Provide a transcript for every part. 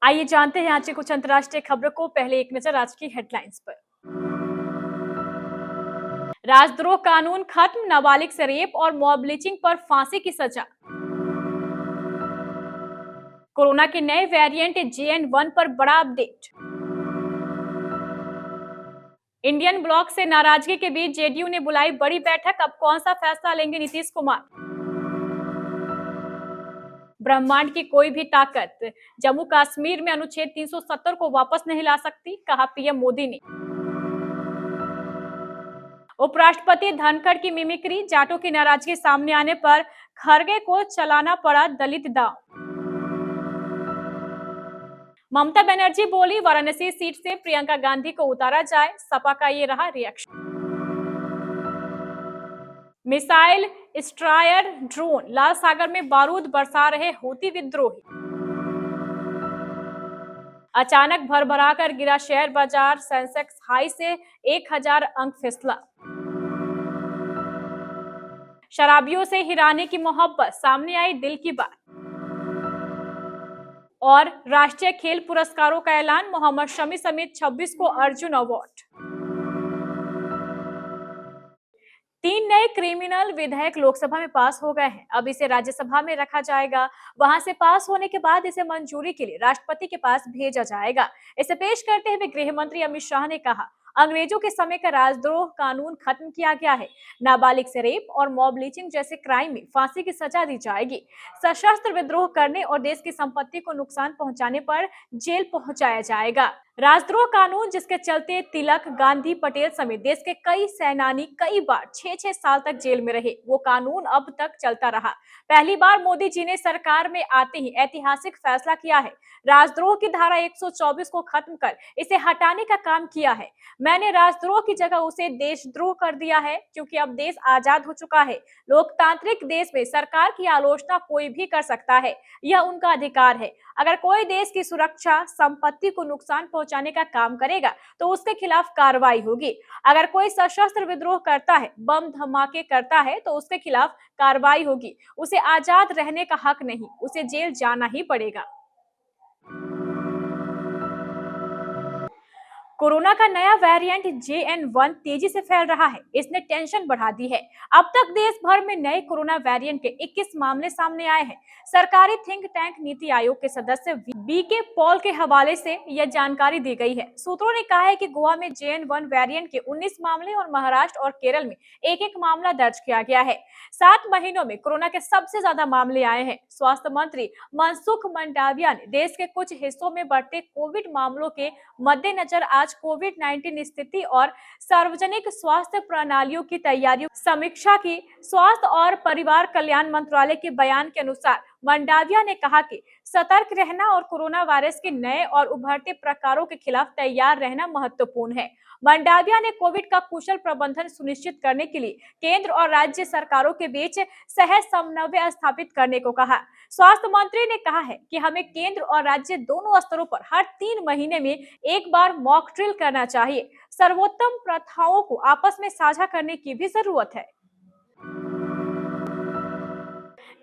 आइए जानते हैं आज की कुछ अंतर्राष्ट्रीय खबरों को। पहले एक नजर आज की हेडलाइंस पर। राजद्रोह कानून खत्म, नाबालिग से रेप और मॉब लिंचिंग पर फांसी की सजा। कोरोना के नए वेरिएंट JN.1 पर बड़ा अपडेट। इंडियन ब्लॉक से नाराजगी के बीच जेडीयू ने बुलाई बड़ी बैठक, अब कौन सा फैसला लेंगे नीतीश कुमार। ब्रह्मांड की कोई भी ताकत जम्मू कश्मीर में अनुच्छेद 370 को वापस नहीं ला सकती, कहा पीएम मोदी ने। उपराष्ट्रपति धनखड़ की मिमिक्री, जाटों की नाराजगी सामने आने पर खरगे को चलाना पड़ा दलित दांव। ममता बनर्जी बोली, वाराणसी सीट से प्रियंका गांधी को उतारा जाए, सपा का ये रहा रिएक्शन। मिसाइल स्ट्रायर ड्रोन, लाल सागर में बारूद बरसा रहे हूती विद्रोही। अचानक भरभराकर गिरा शेयर बाजार, सेंसेक्स हाई से 1000 अंक फिसला। शराबियों से हिराने की मोहब्बत, सामने आई दिल की बात। और राष्ट्रीय खेल पुरस्कारों का ऐलान, मोहम्मद शमी समेत 26 को अर्जुन अवार्ड। 3 नए क्रिमिनल विधेयक लोकसभा में पास हो गए हैं। अब इसे राज्यसभा में रखा जाएगा। वहां से पास होने के बाद इसे मंजूरी के लिए राष्ट्रपति के पास भेजा जाएगा। इसे पेश करते हुए गृह मंत्री अमित शाह ने कहा, अंग्रेजों के समय का राजद्रोह कानून खत्म किया गया है। नाबालिग से रेप और मॉब लिंचिंग जैसे क्राइम में फांसी की सजा दी जाएगी। सशस्त्र विद्रोह करने और देश की संपत्ति को नुकसान पहुंचाने पर जेल पहुंचाया जाएगा। राजद्रोह कानून जिसके चलते तिलक, गांधी, पटेल समेत देश के कई सेनानी कई बार 6-6 साल तक जेल में रहे, वो कानून अब तक चलता रहा। पहली बार मोदी जी ने सरकार में आते ही ऐतिहासिक फैसला किया है। राजद्रोह की धारा 124 को खत्म कर इसे हटाने का काम किया है। मैंने राजद्रोह की जगह उसे देशद्रोह कर दिया है, क्योंकि अब देश आजाद हो चुका है। लोकतांत्रिक देश में सरकार की आलोचना कोई भी कर सकता है, यह उनका अधिकार है। अगर कोई देश की सुरक्षा, संपत्ति को नुकसान पहुंचाने का काम करेगा तो उसके खिलाफ कार्रवाई होगी। अगर कोई सशस्त्र विद्रोह करता है, बम धमाके करता है तो उसके खिलाफ कार्रवाई होगी। उसे आजाद रहने का हक नहीं, उसे जेल जाना ही पड़ेगा। कोरोना का नया वेरिएंट JN.1 तेजी से फैल रहा है। इसने टेंशन बढ़ा दी है। अब तक देश भर में नए कोरोना वेरिएंट के 21 मामले सामने आए हैं। सरकारी थिंक टैंक नीति आयोग के सदस्य BK पॉल के हवाले से यह जानकारी दी गई है। सूत्रों ने कहा है कि गोवा में JN.1 वेरिएंट के 19 मामले और महाराष्ट्र और केरल में एक मामला दर्ज किया गया है। 7 महीनों में कोरोना के सबसे ज्यादा मामले आए हैं। स्वास्थ्य मंत्री मनसुख मंडाविया ने देश के कुछ हिस्सों में बढ़ते कोविड मामलों के मद्देनजर आज कोविड-19 स्थिति और सार्वजनिक स्वास्थ्य प्रणालियों की तैयारियों समीक्षा की। स्वास्थ्य और परिवार कल्याण मंत्रालय के बयान के अनुसार मंडाविया ने कहा कि सतर्क रहना और कोरोना वायरस के नए और उभरते प्रकारों के खिलाफ तैयार रहना महत्वपूर्ण है। मंडाविया ने कोविड का कुशल प्रबंधन सुनिश्चित करने के लिए केंद्र और राज्य सरकारों के बीच सहज समन्वय स्थापित करने को कहा। स्वास्थ्य मंत्री ने कहा है कि हमें केंद्र और राज्य दोनों स्तरों पर हर 3 महीने में एक बार मॉक ड्रिल करना चाहिए। सर्वोत्तम प्रथाओं को आपस में साझा करने की भी जरूरत है।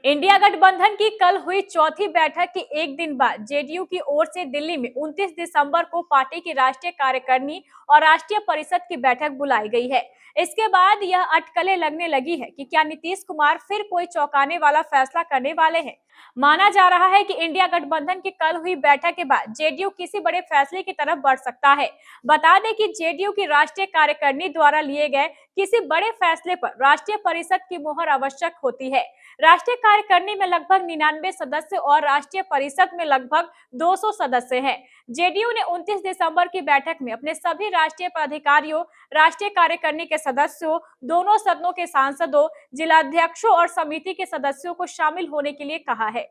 इंडिया गठबंधन की कल हुई चौथी बैठक के एक दिन बाद जेडीयू की ओर से दिल्ली में 29 दिसंबर को पार्टी की राष्ट्रीय कार्यकारिणी और राष्ट्रीय परिषद की बैठक बुलाई गई है। इसके बाद यह अटकलें लगने लगी है कि क्या नीतीश कुमार फिर कोई चौंकाने वाला फैसला करने वाले हैं। माना जा रहा है कि इंडिया गठबंधन की कल हुई बैठक के बाद जेडीयू किसी बड़े फैसले की तरफ बढ़ सकता है। बता दें कि जेडीयू की राष्ट्रीय कार्यकारिणी द्वारा लिए गए किसी बड़े फैसले पर राष्ट्रीय परिषद की मोहर आवश्यक होती है। राष्ट्रीय कार्यकारिणी में लगभग 99 सदस्य और राष्ट्रीय परिषद में लगभग 200 सदस्य हैं। जेडीयू ने 29 दिसंबर की बैठक में अपने सभी राष्ट्रीय पदाधिकारियों, राष्ट्रीय कार्यकारिणी के सदस्यों, दोनों सदनों के सांसदों, जिलाध्यक्षों और समिति के सदस्यों को शामिल होने के लिए कहा है।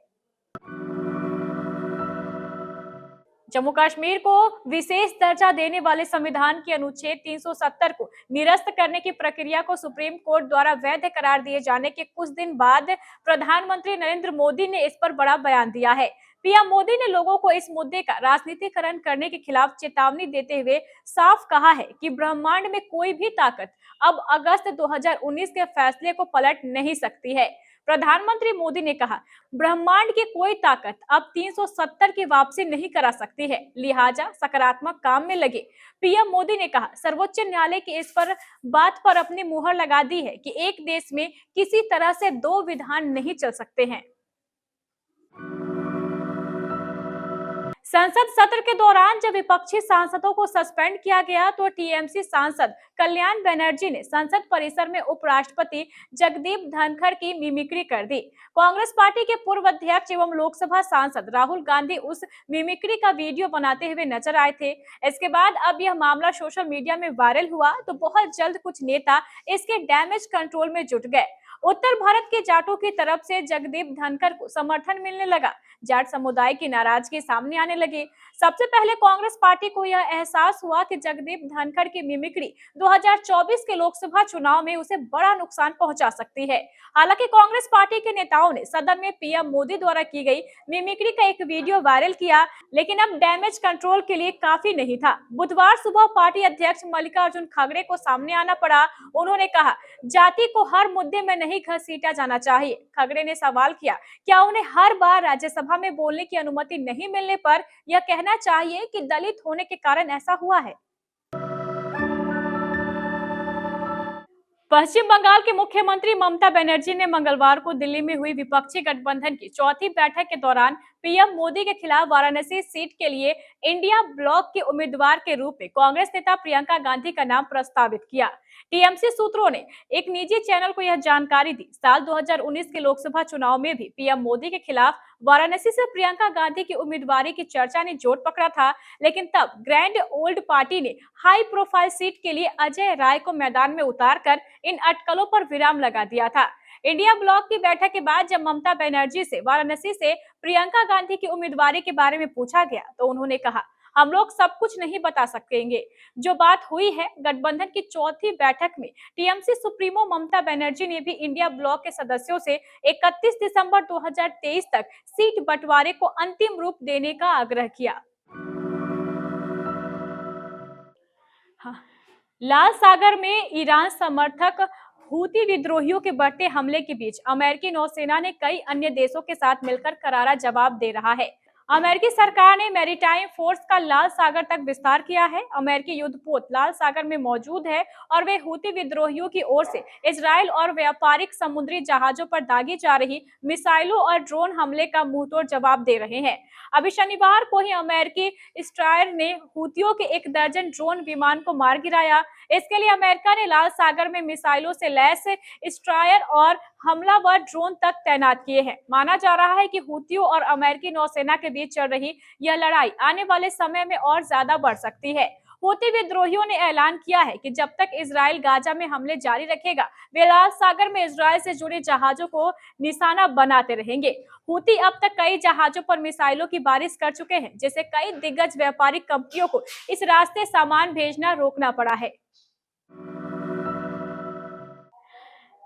जम्मू कश्मीर को विशेष दर्जा देने वाले संविधान के अनुच्छेद 370 को निरस्त करने की प्रक्रिया को सुप्रीम कोर्ट द्वारा वैध करार दिए जाने के कुछ दिन बाद प्रधानमंत्री नरेंद्र मोदी ने इस पर बड़ा बयान दिया है। पीएम मोदी ने लोगों को इस मुद्दे का राजनीतिकरण करने के खिलाफ चेतावनी देते हुए साफ कहा है कि ब्रह्मांड में कोई भी ताकत अब अगस्त 2019 के फैसले को पलट नहीं सकती है। प्रधानमंत्री मोदी ने कहा, ब्रह्मांड की कोई ताकत अब 370 की वापसी नहीं करा सकती है, लिहाजा सकारात्मक काम में लगे। पीएम मोदी ने कहा, सर्वोच्च न्यायालय की इस पर बात पर अपनी मुहर लगा दी है कि एक देश में किसी तरह से दो विधान नहीं चल सकते हैं। संसद सत्र के दौरान जब विपक्षी सांसदों को सस्पेंड किया गया तो टीएमसी सांसद कल्याण बनर्जी ने संसद परिसर में उपराष्ट्रपति जगदीप धनखड़ की मिमिक्री कर दी। कांग्रेस पार्टी के पूर्व अध्यक्ष एवं लोकसभा सांसद राहुल गांधी उस मिमिक्री का वीडियो बनाते हुए नजर आए थे। इसके बाद अब यह मामला सोशल मीडिया में वायरल हुआ तो बहुत जल्द कुछ नेता इसके डैमेज कंट्रोल में जुट गए। उत्तर भारत के जाटों की तरफ से जगदीप धनखड़ को समर्थन मिलने लगा। जाट समुदाय की नाराजगी सामने आने लगी। सबसे पहले कांग्रेस पार्टी को यह एहसास हुआ कि जगदीप धनखड़ की मिमिक्री 2024 के लोकसभा चुनाव में उसे बड़ा नुकसान पहुंचा सकती है। हालांकि कांग्रेस पार्टी के नेताओं ने सदन में पीएम मोदी द्वारा की गई मिमिक्री का एक वीडियो वायरल किया, लेकिन अब डैमेज कंट्रोल के लिए काफी नहीं था। बुधवार सुबह पार्टी अध्यक्ष मल्लिकार्जुन खड़गे को सामने आना पड़ा। उन्होंने कहा, जाति को हर मुद्दे में नहीं घसीटा जाना चाहिए। खड़गे ने सवाल किया, क्या उन्हें हर बार राज्यसभा में बोलने की अनुमति नहीं मिलने पर यह कहना चाहिए कि दलित होने के कारण ऐसा हुआ है? पश्चिम बंगाल की मुख्यमंत्री ममता बनर्जी ने मंगलवार को दिल्ली में हुई विपक्षी गठबंधन की चौथी बैठक के दौरान पीएम मोदी के खिलाफ वाराणसी सीट के लिए इंडिया ब्लॉक के उम्मीदवार के रूप में कांग्रेस नेता प्रियंका गांधी का नाम प्रस्तावित किया। टीएमसी सूत्रों ने एक निजी चैनल को यह जानकारी दी। साल 2019 के लोकसभा चुनाव में भी पीएम मोदी के खिलाफ वाराणसी से प्रियंका गांधी की उम्मीदवारी की चर्चा ने जोर पकड़ा था, लेकिन तब ग्रैंड ओल्ड पार्टी ने हाई प्रोफाइल सीट के लिए अजय राय को मैदान में उतारकर इन अटकलों पर विराम लगा दिया था। इंडिया ब्लॉक की बैठक के बाद जब ममता बनर्जी से वाराणसी से प्रियंका गांधी की उम्मीदवारी के बारे में पूछा गया तो उन्होंने कहा, हम लोग सब कुछ नहीं बता सकेंगे। जो बात हुई है, गठबंधन की चौथी बैठक में टीएमसी सुप्रीमो ममता बनर्जी ने भी इंडिया ब्लॉक के सदस्यों से 31 दिसंबर 2023 तक सीट बंटवारे को अंतिम रूप देने का आग्रह किया। हाँ। लाल सागर में ईरान समर्थक हूती विद्रोहियों के बढ़ते हमले के बीच अमेरिकी नौसेना ने कई अन्य देशों के साथ मिलकर करारा जवाब दे रहा है। अमेरिकी सरकार ने मैरीटाइम फोर्स का लाल सागर तक विस्तार किया है। अमेरिकी युद्धपोत लाल सागर में मौजूद है और वे हूती विद्रोहियों की ओर से इजराइल और व्यापारिक समुद्री जहाजों पर दागी जा रही मिसाइलों और ड्रोन हमले का मुंहतोड़ जवाब दे रहे हैं। अभी शनिवार को ही अमेरिकी स्ट्रायर ने हूतियों के 1 दर्जन ड्रोन विमान को मार गिराया। इसके लिए अमेरिका ने लाल सागर में मिसाइलों से लैस स्ट्रायर और हमलावर ड्रोन तक तैनात किए हैं। माना जा रहा है कि हूतियों और अमेरिकी नौसेना के बीच चल रही यह लड़ाई आने वाले समय में और ज्यादा बढ़ सकती है। हूती विद्रोहियों ने ऐलान किया है कि जब तक इजराइल गाजा में हमले जारी रखेगा, वे लाल सागर में इजराइल से जुड़े जहाजों को निशाना बनाते रहेंगे। हूती अब तक कई जहाजों पर मिसाइलों की बारिश कर चुके हैं, जिससे कई दिग्गज व्यापारिक कंपनियों को इस रास्ते सामान भेजना रोकना पड़ा है।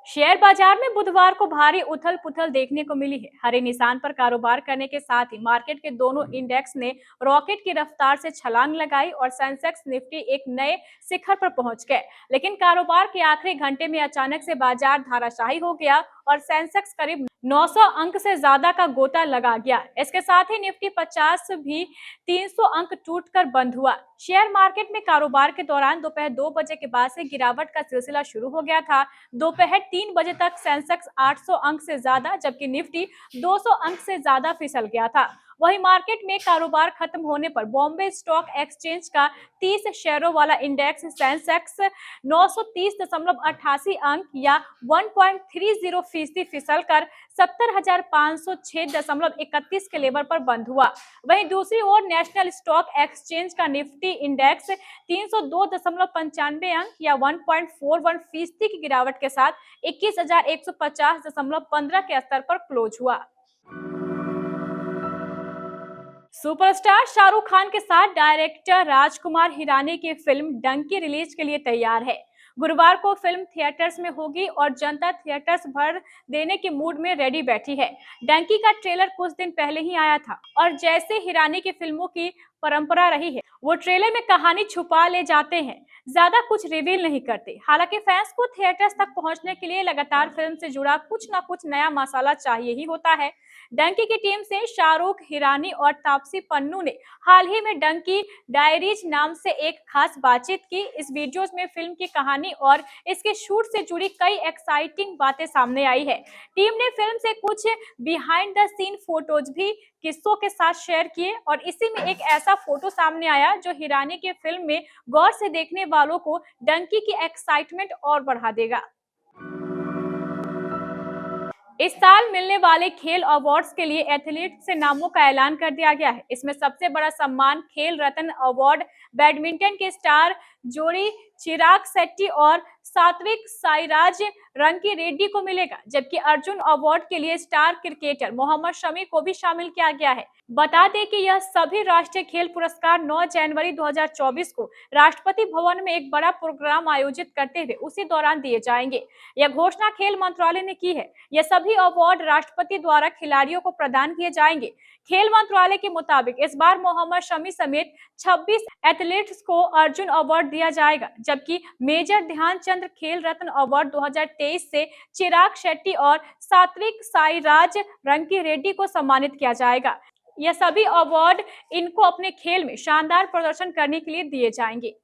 शेयर बाजार में बुधवार को भारी उथल पुथल देखने को मिली है। हरे निशान पर कारोबार करने के साथ ही मार्केट के दोनों इंडेक्स ने रॉकेट की रफ्तार से छलांग लगाई और सेंसेक्स निफ्टी एक नए शिखर पर पहुंच गए। लेकिन कारोबार के आखिरी घंटे में अचानक से बाजार धाराशाही हो गया और सेंसेक्स करीब 900 अंक से ज्यादा का गोता लगा गया। इसके साथ ही निफ्टी 50 भी 300 अंक टूटकर बंद हुआ। शेयर मार्केट में कारोबार के दौरान दोपहर 2 बजे के बाद से गिरावट का सिलसिला शुरू हो गया था। दोपहर 3 बजे तक सेंसेक्स 800 अंक से ज्यादा जबकि निफ्टी 200 अंक से ज्यादा फिसल गया था। वहीं मार्केट में कारोबार खत्म होने पर बॉम्बे स्टॉक एक्सचेंज का 30 शेयरों वाला इंडेक्स सेंसेक्स 930.88 अंक या 1.30% फिसल कर 70,506.31 के लेवल पर बंद हुआ। वहीं दूसरी ओर नेशनल स्टॉक एक्सचेंज का निफ्टी इंडेक्स 302.95 अंक या 1.41% की गिरावट के साथ 21,150.15 के स्तर पर क्लोज हुआ। सुपरस्टार शाहरुख खान के साथ डायरेक्टर राजकुमार हिरानी की फिल्म डंकी रिलीज के लिए तैयार है। गुरुवार को फिल्म थिएटर्स में होगी और जनता थिएटर्स भर देने के मूड में रेडी बैठी है। डंकी का ट्रेलर कुछ दिन पहले ही आया था और जैसे हिरानी की फिल्मों की परंपरा रही है, वो ट्रेलर में कहानी छुपा ले जाते हैं, ज्यादा कुछ रिवील नहीं करते। हालांकि फैंस को थिएटर्स तक पहुंचने के लिए लगातार फिल्म से जुड़ा कुछ ना कुछ नया मसाला चाहिए ही होता है। डंकी की टीम से शाहरुख, हिरानी और तापसी पन्नू ने हाल ही में डंकी डायरीज नाम से एक खास बातचीत की। इस वीडियोस में फिल्म की कहानी और इसके शूट से जुड़ी कई एक्साइटिंग बातें सामने आई है। टीम ने फिल्म से कुछ बिहाइंड द सीन फोटोज भी किस्सों के साथ शेयर किए और इसी में एक ऐसा फोटो सामने आया जो हिरानी के फिल्म में गौर से देखने वालों को डंकी की एक्साइटमेंट और बढ़ा देगा। इस साल मिलने वाले खेल अवार्ड्स के लिए एथलीट से नामों का ऐलान कर दिया गया है। इसमें सबसे बड़ा सम्मान खेल रत्न अवार्ड बैडमिंटन के स्टार जोड़ी चिराग शेट्टी और सात्विक साईराज रंकी रेड्डी को मिलेगा, जबकि अर्जुन अवार्ड के लिए स्टार क्रिकेटर मोहम्मद शमी को भी शामिल किया गया है। बता दें कि यह सभी राष्ट्रीय खेल पुरस्कार 9 जनवरी 2024 को राष्ट्रपति भवन में एक बड़ा प्रोग्राम आयोजित करते हुए उसी दौरान दिए जाएंगे। यह घोषणा खेल मंत्रालय ने की है। यह सभी अवार्ड राष्ट्रपति द्वारा खिलाड़ियों को प्रदान किए जाएंगे। खेल मंत्रालय के मुताबिक इस बार मोहम्मद शमी समेत 26 एथलीट्स को अर्जुन अवार्ड दिया जाएगा, जबकि मेजर ध्यानचंद खेल रत्न अवार्ड 2023 से चिराग शेट्टी और सात्विक साईराज रंकी रेड्डी को सम्मानित किया जाएगा। यह सभी अवार्ड इनको अपने खेल में शानदार प्रदर्शन करने के लिए दिए जाएंगे।